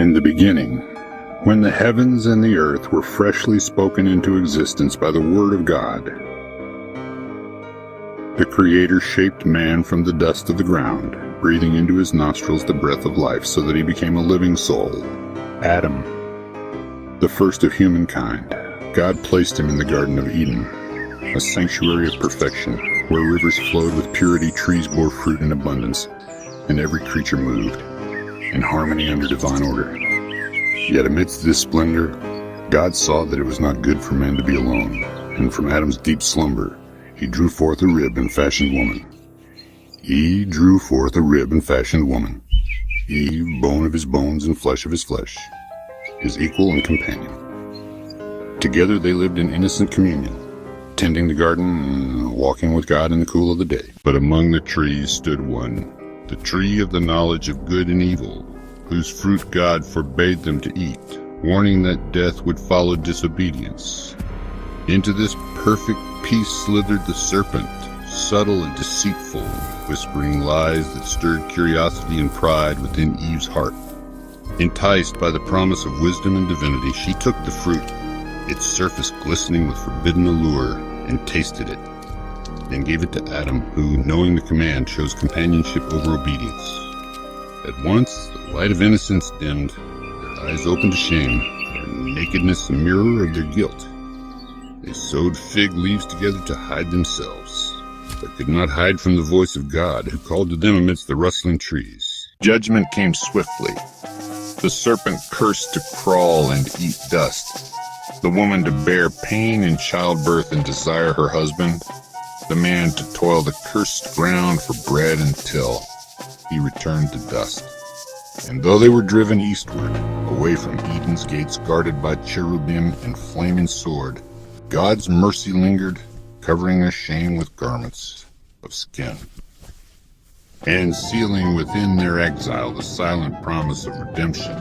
In the beginning, when the heavens and the earth were freshly spoken into existence by the word of God, the Creator shaped man from the dust of the ground, breathing into his nostrils the breath of life so that he became a living soul. Adam, the first of humankind, God placed him in the Garden of Eden, a sanctuary of perfection, where rivers flowed with purity, trees bore fruit in abundance, and every creature moved in harmony under divine order. Yet amidst this splendor, God saw that it was not good for man to be alone, and from Adam's deep slumber, he drew forth a rib and fashioned woman. He drew forth a rib and fashioned woman, Eve, bone of his bones and flesh of his flesh, his equal and companion. Together they lived in innocent communion, tending the garden and walking with God in the cool of the day. But among the trees stood one, the tree of the knowledge of good and evil, whose fruit God forbade them to eat, warning that death would follow disobedience. Into this perfect peace slithered the serpent, subtle and deceitful, whispering lies that stirred curiosity and pride within Eve's heart. Enticed by the promise of wisdom and divinity, she took the fruit, its surface glistening with forbidden allure, and tasted it, then gave it to Adam, who, knowing the command, chose companionship over obedience. At once, the light of innocence dimmed, their eyes opened to shame, their nakedness a mirror of their guilt. They sewed fig leaves together to hide themselves, but could not hide from the voice of God, who called to them amidst the rustling trees. Judgment came swiftly. The serpent cursed to crawl and eat dust, the woman to bear pain in childbirth and desire her husband, the man to toil the cursed ground for bread until he returned to dust. And though they were driven eastward, away from Eden's gates guarded by cherubim and flaming sword, God's mercy lingered, covering their shame with garments of skin, and sealing within their exile the silent promise of redemption,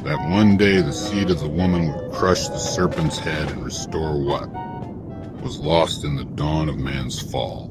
that one day the seed of the woman would crush the serpent's head and restore what was lost in the dawn of man's fall.